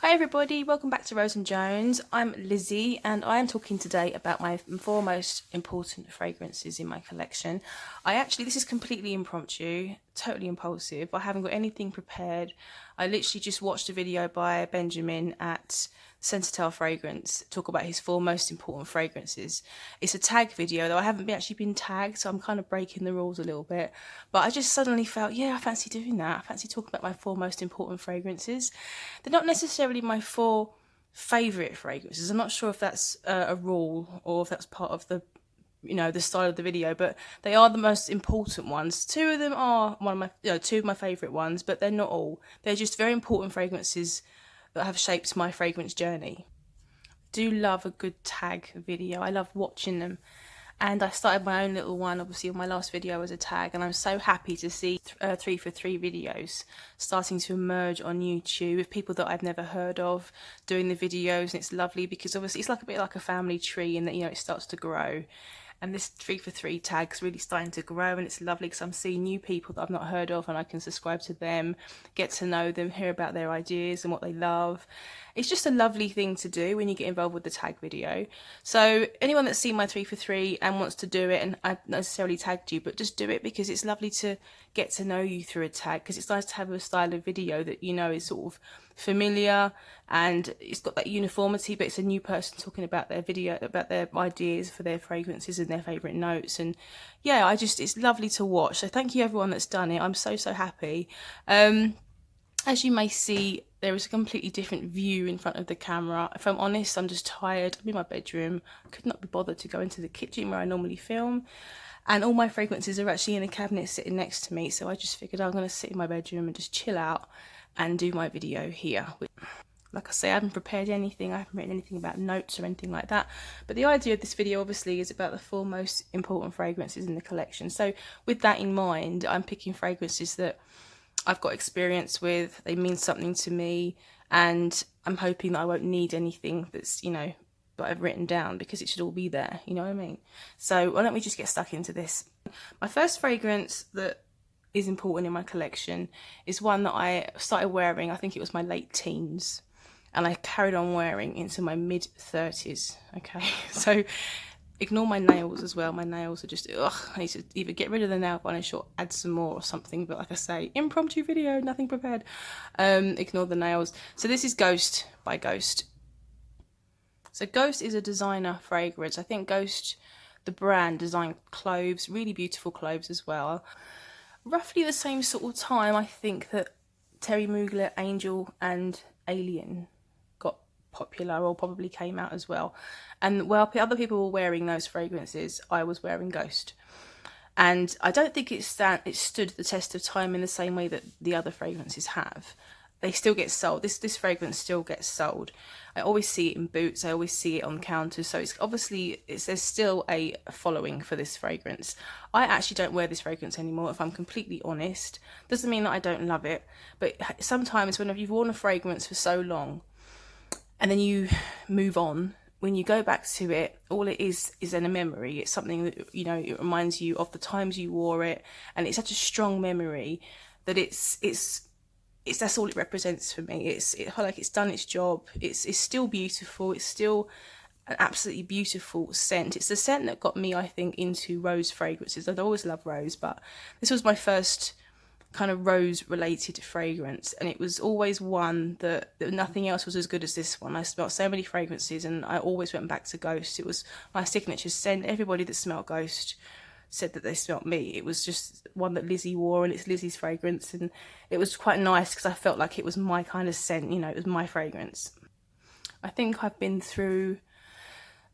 Hi everybody, welcome back to Rose and Jones. I'm Lizzie and I am talking today about my four most important fragrances in my collection. This is completely impromptu, totally impulsive. I haven't got anything prepared. I literally just watched a video by Benjamin at Sensitel Fragrance talk about his four most important fragrances. It's a tag video, though I haven't actually been tagged, so I'm kind of breaking the rules a little bit. But I just suddenly felt, yeah, I fancy doing that. I fancy talking about my four most important fragrances. They're not necessarily my four favourite fragrances. I'm not sure if that's a rule or if that's part of the the style of the video, but they are the most important ones. Two of them are two of my favourite ones, but they're not all. They're just very important fragrances that have shaped my fragrance journey. Do love a good tag video. I love watching them. And I started my own little one, obviously, on my last video as a tag, and I'm so happy to see 3 for 3 videos starting to emerge on YouTube with people that I've never heard of doing the videos, and it's lovely because obviously it's like a bit like a family tree in that, it starts to grow. And this 3 for 3 tag's really starting to grow, and it's lovely because I'm seeing new people that I've not heard of, and I can subscribe to them, get to know them, hear about their ideas and what they love. It's just a lovely thing to do when you get involved with the tag video. So anyone that's seen my 3 for 3 and wants to do it, and I not necessarily tagged you, but just do it because it's lovely to get to know you through a tag, because it's nice to have a style of video that is sort of familiar and it's got that uniformity, but it's a new person talking about their video, about their ideas for their fragrances and their favourite notes. And yeah, it's lovely to watch. So thank you everyone that's done it. I'm so happy. As you may see, there is a completely different view in front of the camera. If I'm honest, I'm just tired. I'm in my bedroom. I could not be bothered to go into the kitchen where I normally film. And all my fragrances are actually in a cabinet sitting next to me. So I just figured I'm going to sit in my bedroom and just chill out and do my video here. Like I say, I haven't prepared anything. I haven't written anything about notes or anything like that. But the idea of this video obviously is about the 4 most important fragrances in the collection. So with that in mind, I'm picking fragrances that I've got experience with, they mean something to me, and I'm hoping that I won't need anything that's, that I've written down, because it should all be there, you know what I mean? So why don't we just get stuck into this. My first fragrance that is important in my collection is one that I started wearing, I think it was my late teens, and I carried on wearing into my mid-30s, okay? So ignore my nails as well. My nails are just, ugh, I need to either get rid of the nail varnish or add some more or something. But like I say, impromptu video, nothing prepared. Ignore the nails. So this is Ghost by Ghost. So Ghost is a designer fragrance. I think Ghost, the brand, designed cloves, really beautiful cloves as well. Roughly the same sort of time, I think, that Terry Mugler, Angel and Alien got popular, or probably came out as well. And while other people were wearing those fragrances, I was wearing Ghost. And I don't think it stood the test of time in the same way that the other fragrances have. They still get sold. This fragrance still gets sold. I always see it in boots. I always see it on counters. So it's obviously, there's still a following for this fragrance. I actually don't wear this fragrance anymore, if I'm completely honest. Doesn't mean that I don't love it, but sometimes whenever you've worn a fragrance for so long and then you move on, when you go back to it, all it is then a memory. It's something that, it reminds you of the times you wore it, and it's such a strong memory that it's that's all it represents for me. It's like it's done its job. It's still beautiful. It's still an absolutely beautiful scent. It's the scent that got me, I think, into rose fragrances. I'd always loved rose, but this was my first kind of rose related fragrance, and it was always one that nothing else was as good as this one. I smelled so many fragrances and I always went back to Ghost. It was my signature scent. Everybody that smelled Ghost said that they smelt me. It was just one that Lizzie wore, and it's Lizzie's fragrance, and it was quite nice because I felt like it was my kind of scent, it was my fragrance. I think I've been through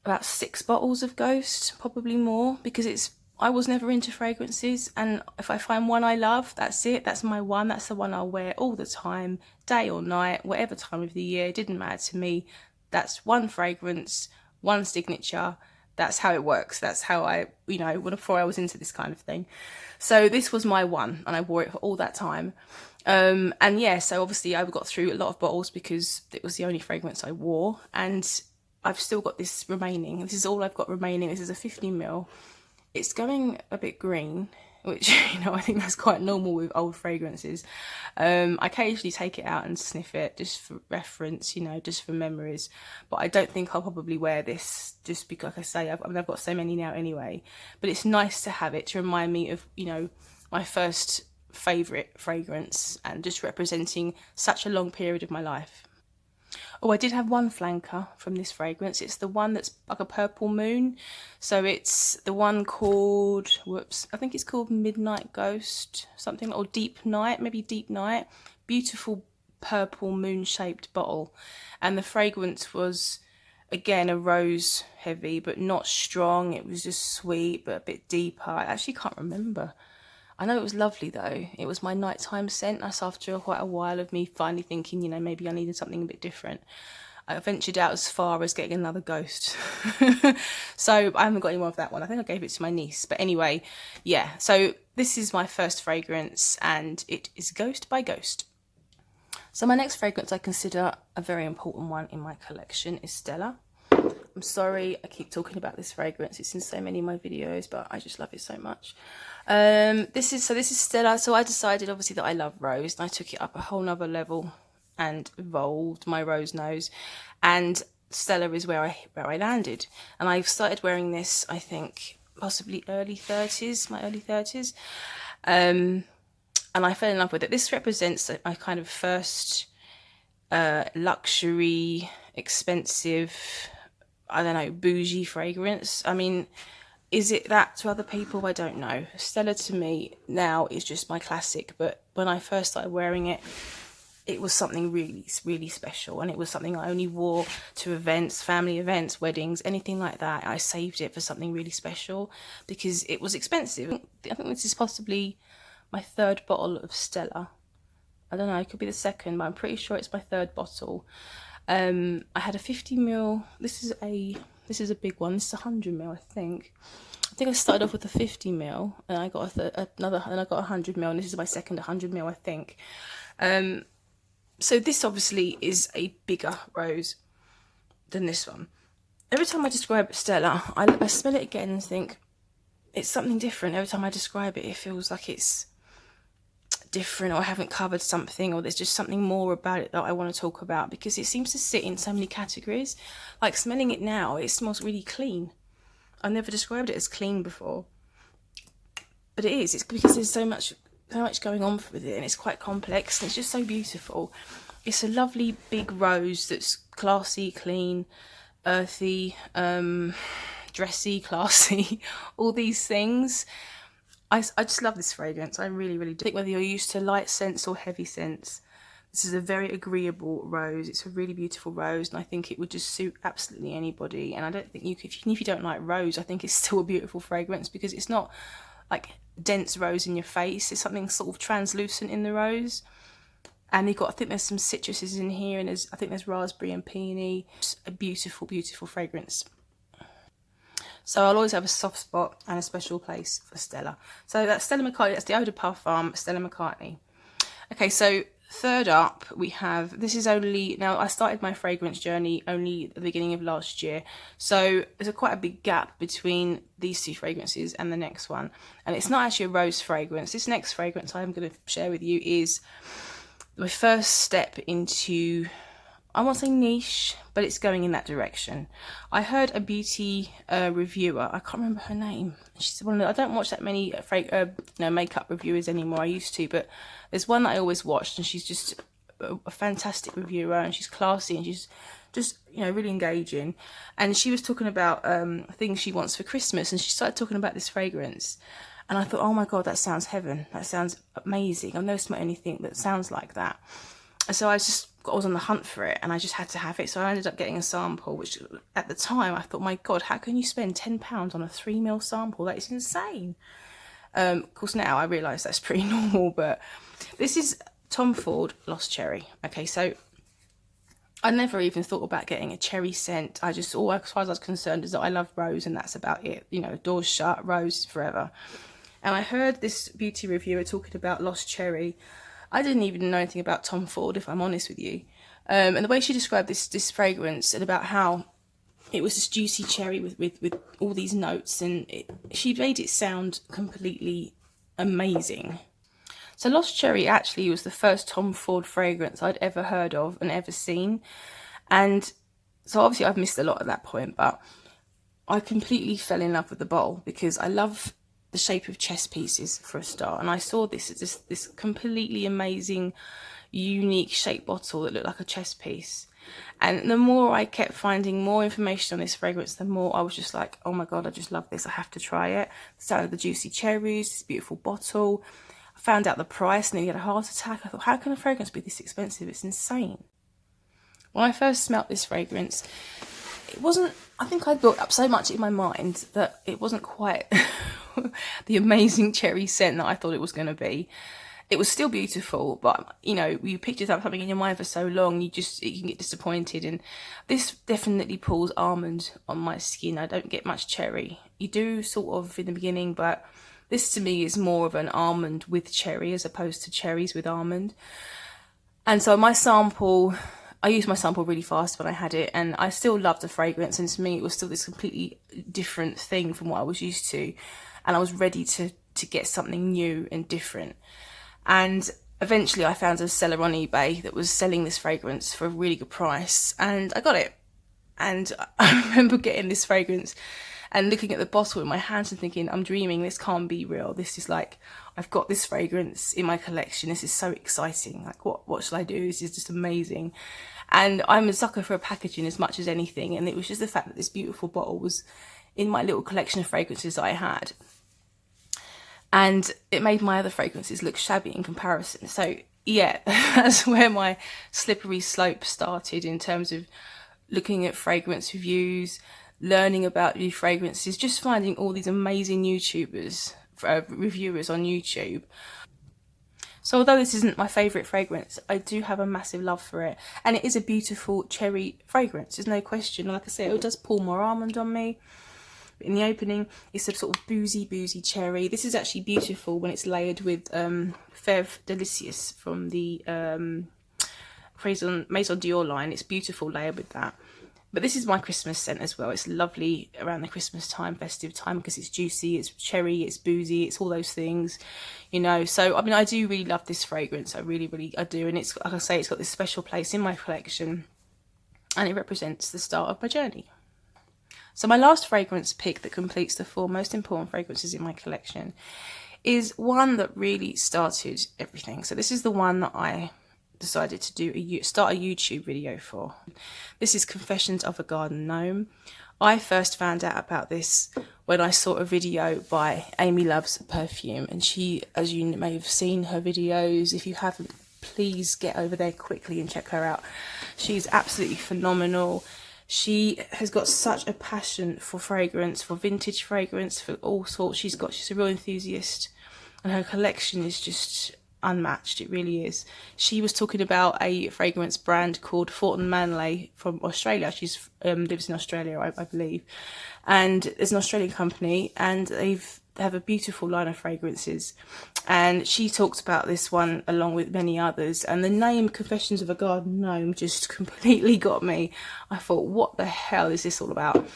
about 6 bottles of Ghost, probably more, because I was never into fragrances, and if I find one I love, that's it. That's my one. That's the one I'll wear all the time, day or night, whatever time of the year. It didn't matter to me. That's one fragrance, one signature. That's how it works. That's how I, before I was into this kind of thing. So this was my one, and I wore it for all that time. And yeah, so obviously I got through a lot of bottles because it was the only fragrance I wore, and I've still got this remaining. This is all I've got remaining. This is a 50ml. It's going a bit green. which, you know, I think that's quite normal with old fragrances. I occasionally take it out and sniff it just for reference, you know, just for memories. But I don't think I'll probably wear this just because, like I say, I've got so many now anyway. But it's nice to have it to remind me of, you know, my first favourite fragrance and just representing such a long period of my life. Oh, I did have one flanker from this fragrance. It's the one that's like a purple moon. So it's the one called, whoops, I think it's called Midnight Ghost, something, or Deep Night, maybe Deep Night. Beautiful purple moon-shaped bottle. And the fragrance was, again, a rose heavy, but not strong. It was just sweet, but a bit deeper. I actually can't remember. I know it was lovely though. It was my nighttime scent. That's after quite a while of me finally thinking, you know, maybe I needed something a bit different. I ventured out as far as getting another ghost. So I haven't got any more of that one. I think I gave it to my niece. But anyway, yeah. So this is my first fragrance and it is Ghost by Ghost. So my next fragrance I consider a very important one in my collection is Stella. I'm sorry I keep talking about this fragrance. It's in so many of my videos, but I just love it so much. This is Stella. So I decided obviously that I love rose, and I took it up a whole nother level and evolved my rose nose. And Stella is where I landed. And I've started wearing this, I think, possibly my early 30s. And I fell in love with it. This represents my kind of first luxury, expensive, I don't know, bougie fragrance. I mean, is it that to other people? I don't know. Stella to me now is just my classic, but when I first started wearing it, it was something really, really special, and it was something I only wore to events, family events, weddings, anything like that. I saved it for something really special because it was expensive. I think this is possibly my third bottle of Stella. I don't know, it could be the second, but I'm pretty sure it's my third bottle. I had a 50ml. This is a big one. This is 100ml, I think. I think I started off with a 50ml, and I got another, and I got 100ml, and this is my second 100ml, I think. So this obviously is a bigger rose than this one. Every time I describe Stella, I smell it again and think it's something different. Every time I describe it, it feels like it's different, or I haven't covered something, or there's just something more about it that I want to talk about, because it seems to sit in so many categories. Like smelling it now, it smells really clean. I've never described it as clean before, but it is. It's because there's so much going on with it, and it's quite complex, and it's just so beautiful. It's a lovely big rose that's classy, clean, earthy, dressy, classy, all these things. I just love this fragrance. I really, really do. I think whether you're used to light scents or heavy scents, this is a very agreeable rose. It's a really beautiful rose, and I think it would just suit absolutely anybody. And I don't think if you don't like rose, I think it's still a beautiful fragrance, because it's not like dense rose in your face. It's something sort of translucent in the rose. And I think there's some citruses in here, and I think there's raspberry and peony. It's a beautiful, beautiful fragrance. So I'll always have a soft spot and a special place for Stella. So that's Stella McCartney. That's the Eau de Parfum Stella McCartney. Okay, so third up we have, this is only, now I started my fragrance journey only at the beginning of last year. So there's quite a big gap between these two fragrances and the next one. And it's not actually a rose fragrance. This next fragrance I'm going to share with you is my first step into, I won't say niche, but it's going in that direction. I heard a beauty reviewer, I can't remember her name. She's one of the, I don't watch that many makeup reviewers anymore. I used to, but there's one that I always watched, and she's just a fantastic reviewer, and she's classy, and she's just, you know, really engaging. And she was talking about things she wants for Christmas, and she started talking about this fragrance. And I thought, oh my God, that sounds heaven. That sounds amazing. I've never smelled anything that sounds like that. And so I was on the hunt for it, and I just had to have it. So I ended up getting a sample, which at the time I thought, my God, how can you spend £10 on a 3ml sample? That is insane. Of course, now I realise that's pretty normal, but this is Tom Ford Lost Cherry. Okay, so I never even thought about getting a cherry scent. I just, all as far as I was concerned, is that I love rose, and that's about it. You know, doors shut, rose forever. And I heard this beauty reviewer talking about Lost Cherry. I didn't even know anything about Tom Ford, if I'm honest with you. And the way she described this fragrance, and about how it was this juicy cherry with all these notes, and she made it sound completely amazing. So Lost Cherry actually was the first Tom Ford fragrance I'd ever heard of and ever seen. And so obviously I've missed a lot at that point, but I completely fell in love with the bottle because I love the shape of chess pieces for a start. And I saw this as this completely amazing, unique shaped bottle that looked like a chess piece. And the more I kept finding more information on this fragrance, the more I was just like, oh my God, I just love this. I have to try it. The sound of the juicy cherries, this beautiful bottle. I found out the price and then had a heart attack. I thought, how can a fragrance be this expensive? It's insane. When I first smelt this fragrance, it wasn't, I think I built up so much in my mind that it wasn't quite the amazing cherry scent that I thought it was going to be. It was still beautiful, but you know, you picture up something in your mind for so long, you can get disappointed. And this definitely pulls almond on my skin. I don't get much cherry. You do sort of in the beginning, but this to me is more of an almond with cherry as opposed to cherries with almond. And so my sample, I used my sample really fast when I had it, and I still loved the fragrance. And to me, it was still this completely different thing from what I was used to. And I was ready to get something new and different. And eventually I found a seller on eBay that was selling this fragrance for a really good price, and I got it. And I remember getting this fragrance and looking at the bottle in my hands and thinking, I'm dreaming, this can't be real. This is like, I've got this fragrance in my collection. This is so exciting. Like, what shall I do? This is just amazing. And I'm a sucker for packaging as much as anything. And it was just the fact that this beautiful bottle was in my little collection of fragrances that I had. And it made my other fragrances look shabby in comparison. So yeah, that's where my slippery slope started in terms of looking at fragrance reviews, learning about new fragrances, just finding all these amazing YouTubers, reviewers on YouTube. So although this isn't my favourite fragrance, I do have a massive love for it. And it is a beautiful cherry fragrance, there's no question. Like I said, it does pull more almond on me. In the opening, it's a sort of boozy cherry. This is actually beautiful when it's layered with Fève Delicious from the Maison Dior line. It's beautiful layered with that. But this is my Christmas scent as well. It's lovely around the Christmas time, festive time, because it's juicy, it's cherry, it's boozy, it's all those things, you know. So, I mean, I do really love this fragrance. I really do. And it's, like I say, it's got this special place in my collection, and it represents the start of my journey. So my last fragrance pick that completes the 4 most important fragrances in my collection is one that really started everything. So this is the one that I decided to start a YouTube video for. This is Confessions of a Garden Gnome. I first found out about this when I saw a video by Amy Loves Perfume, and she, as you may have seen her videos, if you haven't, please get over there quickly and check her out. She's absolutely phenomenal. She has got such a passion for fragrance, for vintage fragrance, for all sorts. She's a real enthusiast, and her collection is just unmatched. It really is. She was talking about a fragrance brand called Fortin Manley from Australia. She's lives in Australia, I believe, and it's an Australian company, and they have a beautiful line of fragrances. And she talks about this one along with many others, and the name Confessions of a Garden Gnome just completely got me. I thought, what the hell is this all about?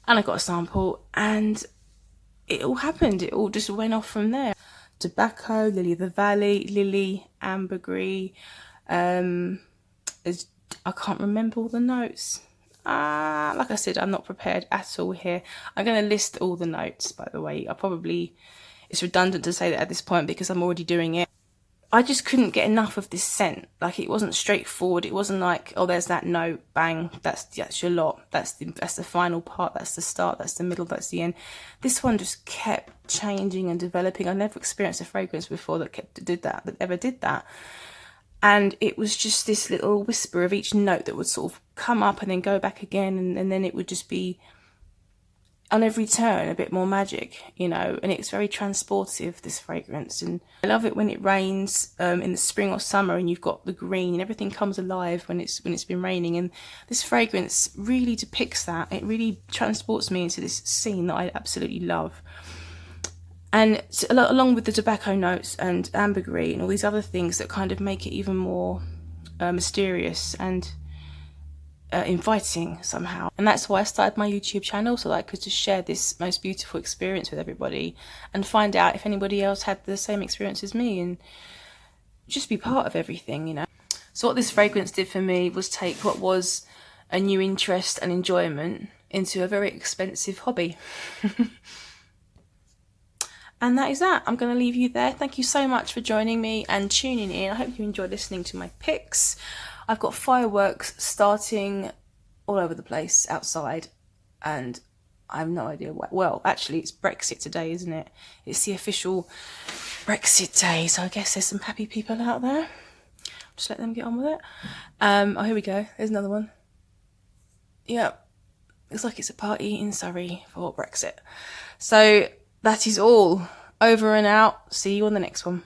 And I got a sample, and it all happened. It all just went off from there. Tobacco, Lily of the Valley, Lily, ambergris. I can't remember all the notes. Like I said, I'm not prepared at all here. I'm going to list all the notes, by the way. It's redundant to say that at this point because I'm already doing it. I just couldn't get enough of this scent. Like, it wasn't straightforward. It wasn't like, oh, there's that note, bang, that's your lot. That's the final part, that's the start, that's the middle, that's the end. This one just kept changing and developing. I never experienced a fragrance before that ever did that. And it was just this little whisper of each note that would sort of come up and then go back again, and then it would just be on every turn a bit more magic, you know. And it's very transportive, this fragrance. And I love it when it rains in the spring or summer, and you've got the green and everything comes alive when it's been raining. And this fragrance really depicts that. It really transports me into this scene that I absolutely love. And along with the tobacco notes and ambergris and all these other things that kind of make it even more mysterious. And inviting somehow. And that's why I started my YouTube channel, so that I could just share this most beautiful experience with everybody and find out if anybody else had the same experience as me and just be part of everything, you know. So what this fragrance did for me was take what was a new interest and enjoyment into a very expensive hobby. And that is that. I'm going to leave you there. Thank you so much for joining me and tuning in. I hope you enjoyed listening to my picks. I've got fireworks starting all over the place outside, and I have no idea what. Well, actually, it's Brexit today, isn't it? It's the official Brexit day, so I guess there's some happy people out there. Just let them get on with it. Oh, here we go. There's another one. Yep. Looks like it's a party in Surrey for Brexit. So that is all. Over and out. See you on the next one.